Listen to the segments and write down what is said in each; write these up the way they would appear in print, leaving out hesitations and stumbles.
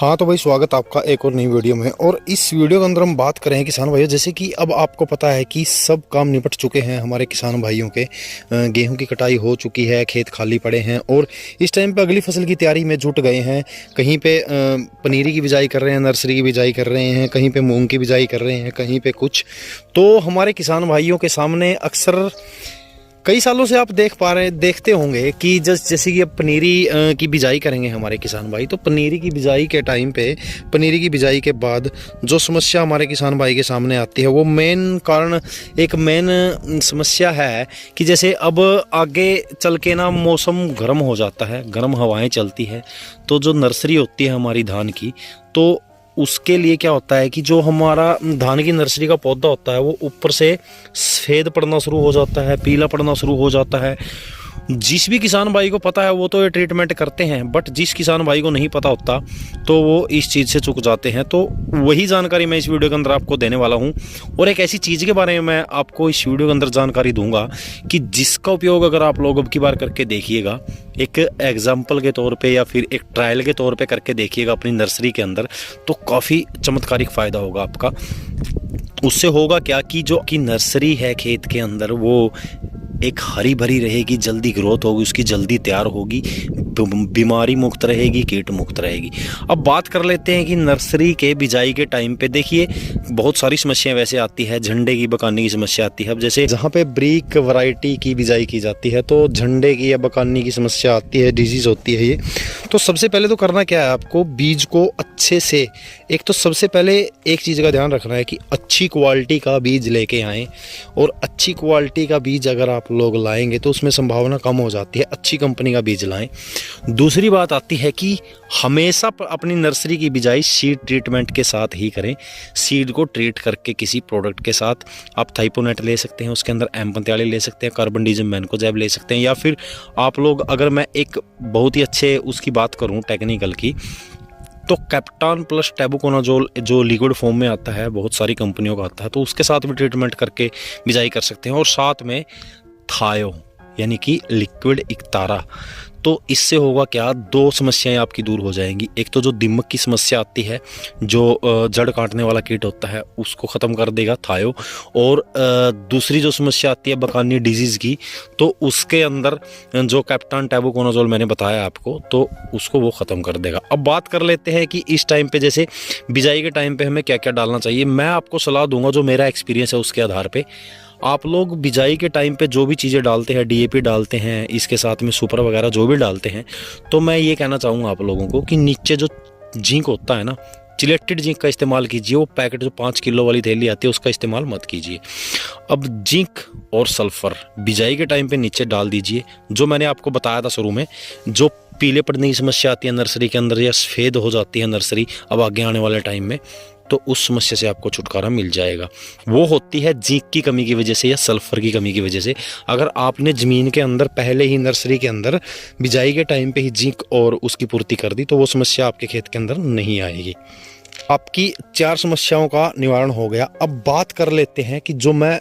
हाँ तो भाई स्वागत आपका एक और नई वीडियो में। और इस वीडियो के अंदर हम बात करें किसान भाइयों, जैसे कि अब आपको पता है कि सब काम निपट चुके हैं हमारे किसान भाइयों के। गेहूं की कटाई हो चुकी है, खेत खाली पड़े हैं और इस टाइम पे अगली फसल की तैयारी में जुट गए हैं। कहीं पे पनीरी की बिजाई कर रहे हैं, नर्सरी की बिजाई कर रहे हैं, कहीं पे मूंग की बिजाई कर रहे हैं, कहीं पे कुछ। तो हमारे किसान भाइयों के सामने अक्सर कई सालों से आप देखते होंगे कि जैसे कि अब पनीरी की बिजाई करेंगे हमारे किसान भाई, तो पनीरी की बिजाई के टाइम पे, पनीरी की बिजाई के बाद जो समस्या हमारे किसान भाई के सामने आती है, वो मेन कारण, एक मेन समस्या है कि जैसे अब आगे चल के ना मौसम गर्म हो जाता है, गर्म हवाएं चलती है, तो जो नर्सरी होती है हमारी धान की, तो उसके लिए क्या होता है कि जो हमारा धान की नर्सरी का पौधा होता है वो ऊपर से सफ़ेद पड़ना शुरू हो जाता है, पीला पड़ना शुरू हो जाता है। जिस भी किसान भाई को पता है वो तो ये ट्रीटमेंट करते हैं, बट जिस किसान भाई को नहीं पता होता तो वो इस चीज़ से चूक जाते हैं। तो वही जानकारी मैं इस वीडियो के अंदर आपको देने वाला हूं और एक ऐसी चीज़ के बारे में मैं आपको इस वीडियो के अंदर जानकारी दूंगा कि जिसका उपयोग अगर आप लोग अब की बार करके देखिएगा, एक एग्जाम्पल के तौर पर या फिर एक ट्रायल के तौर पर करके देखिएगा अपनी नर्सरी के अंदर, तो काफ़ी चमत्कारिक फ़ायदा होगा आपका। उससे होगा क्या कि जो कि नर्सरी है खेत के अंदर, वो एक हरी भरी रहेगी, जल्दी ग्रोथ होगी उसकी, जल्दी तैयार होगी, बीमारी मुक्त रहेगी, कीट मुक्त रहेगी। अब बात कर लेते हैं कि नर्सरी के बिजाई के टाइम पे देखिए बहुत सारी समस्याएं वैसे आती है। झंडे की बकानी की समस्या आती है। अब जैसे जहाँ पे ब्रीक वैरायटी की बिजाई की जाती है तो झंडे की या बकानी की समस्या आती है, डिजीज होती है ये। तो सबसे पहले तो करना क्या है आपको, बीज को अच्छे से, एक तो सबसे पहले एक चीज़ का ध्यान रखना है कि अच्छी क्वालिटी का बीज लेके आएँ। और अच्छी क्वालिटी का बीज अगर आप लोग लाएंगे तो उसमें संभावना कम हो जाती है, अच्छी कंपनी का बीज लाएं। दूसरी बात आती है कि हमेशा अपनी नर्सरी की बिजाई सीड ट्रीटमेंट के साथ ही करें। सीड को ट्रीट करके किसी प्रोडक्ट के साथ, आप थाइपोनेट ले सकते हैं, उसके अंदर M45 ले सकते हैं, कार्बनडिज़म मैनकोजेब ले सकते हैं, या फिर आप लोग, अगर मैं एक बहुत ही अच्छे उसकी बात करूं टेक्निकल की, तो कैप्टान प्लस टैबुकोनाजोल जो लिक्विड फॉर्म में आता है, बहुत सारी कंपनियों का आता है, तो उसके साथ भी ट्रीटमेंट करके बिजाई कर सकते हैं। और साथ में थायो यानी कि लिक्विड इक्तारा, तो इससे होगा क्या, दो समस्याएं आपकी दूर हो जाएंगी। एक तो जो दीमक की समस्या आती है, जो जड़ काटने वाला कीट होता है, उसको ख़त्म कर देगा थायो। और दूसरी जो समस्या आती है बकानी डिजीज़ की, तो उसके अंदर जो कैप्टान टैबुकोनाजोल मैंने बताया आपको, तो उसको वो ख़त्म कर देगा। अब बात कर लेते हैं कि इस टाइम पे, जैसे बिजाई के टाइम पे हमें क्या क्या डालना चाहिए। मैं आपको सलाह दूंगा, जो मेरा एक्सपीरियंस है उसके आधार पे। आप लोग बिजाई के टाइम पे जो भी चीज़ें डालते हैं, DAP डालते हैं, इसके साथ में सुपर वगैरह जो भी डालते हैं, तो मैं ये कहना चाहूँगा आप लोगों को कि नीचे जो जिंक होता है ना, चिलेटेड जिंक का इस्तेमाल कीजिए। वो पैकेट जो 5 किलो वाली थैली आती है उसका इस्तेमाल मत कीजिए। अब जिंक और सल्फर बिजाई के टाइम पे नीचे डाल दीजिए। जो मैंने आपको बताया था शुरू में, जो पीले पड़ने की समस्या आती है नर्सरी के अंदर, या सफ़ेद हो जाती है नर्सरी अब आगे आने वाले टाइम में, तो उस समस्या से आपको छुटकारा मिल जाएगा। वो होती है जिंक की कमी की वजह से या सल्फर की कमी की वजह से। अगर आपने ज़मीन के अंदर पहले ही नर्सरी के अंदर बिजाई के टाइम पे ही जिंक और उसकी पूर्ति कर दी, तो वो समस्या आपके खेत के अंदर नहीं आएगी। आपकी 4 समस्याओं का निवारण हो गया। अब बात कर लेते हैं कि जो मैं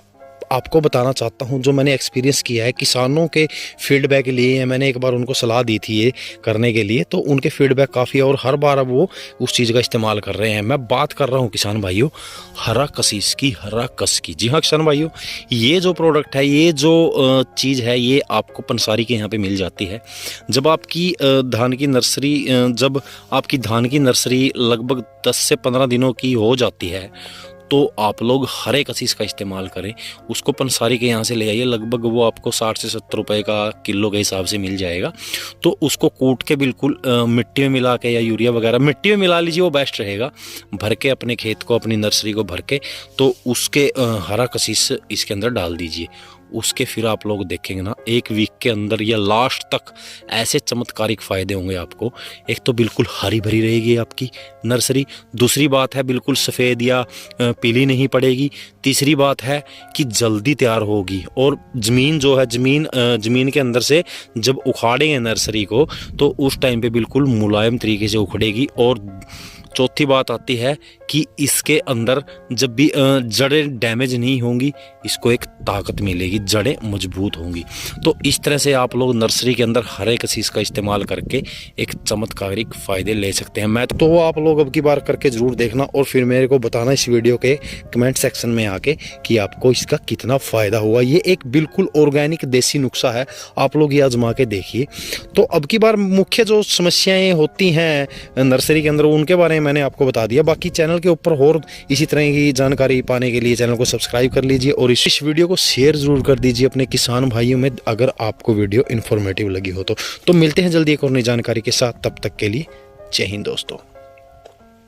आपको बताना चाहता हूं, जो मैंने एक्सपीरियंस किया है, किसानों के फीडबैक लिए हैं। मैंने एक बार उनको सलाह दी थी ये करने के लिए, तो उनके फीडबैक काफ़ी है और हर बार अब वो उस चीज़ का इस्तेमाल कर रहे हैं। मैं बात कर रहा हूं किसान भाइयों हरा कसीस की, हरा कस की। जी हाँ किसान भाइयों, ये जो प्रोडक्ट है, ये जो चीज़ है, ये आपको पंसारी के यहाँ पर मिल जाती है। जब आपकी धान की नर्सरी लगभग 10 से 15 दिनों की हो जाती है, तो आप लोग हरे कसीस का इस्तेमाल करें। उसको पंसारी के यहाँ से ले आइए, लगभग वो आपको 60 से 70 रुपए का किलो के हिसाब से मिल जाएगा। तो उसको कूट के बिल्कुल मिट्टी में मिला के, या यूरिया वगैरह मिट्टी में मिला लीजिए, वो बेस्ट रहेगा। भर के अपने खेत को, अपनी नर्सरी को भर के, तो उसके हरा कसीस इसके अंदर डाल दीजिए। उसके फिर आप लोग देखेंगे ना, 1 वीक के अंदर या लास्ट तक ऐसे चमत्कारिक फ़ायदे होंगे आपको। एक तो बिल्कुल हरी भरी रहेगी आपकी नर्सरी। दूसरी बात है बिल्कुल सफ़ेद या पीली नहीं पड़ेगी। तीसरी बात है कि जल्दी तैयार होगी। और ज़मीन जो है, ज़मीन के अंदर से जब उखाड़ेंगे नर्सरी को, तो उस टाइम पे बिल्कुल मुलायम तरीके से उखड़ेगी और चौथी बात आती है कि इसके अंदर जब भी जड़ें डैमेज नहीं होंगी, इसको एक ताकत मिलेगी, जड़ें मजबूत होंगी। तो इस तरह से आप लोग नर्सरी के अंदर हर एक चीज़ का इस्तेमाल करके एक चमत्कारिक फ़ायदे ले सकते हैं। मैं तो आप लोग अब की बार करके ज़रूर देखना और फिर मेरे को बताना इस वीडियो के कमेंट सेक्शन में आके कि आपको इसका कितना फ़ायदा हुआ। ये एक बिल्कुल ऑर्गेनिक देसी नुस्खा है, आप लोग ये आजमा के देखिए। तो अब की बार मुख्य जो समस्याएं होती हैं नर्सरी के अंदर उनके बारे में मैंने आपको बता दिया। बाकी चैनल के ऊपर और इसी तरह की जानकारी पाने के लिए चैनल को सब्सक्राइब कर लीजिए और इस वीडियो को शेयर ज़रूर कर दीजिए अपने किसान भाइयों में, अगर आपको वीडियो इन्फॉर्मेटिव लगी हो तो मिलते हैं जल्दी एक और नई जानकारी के साथ। तब तक के लिए जय हिंद दोस्तों।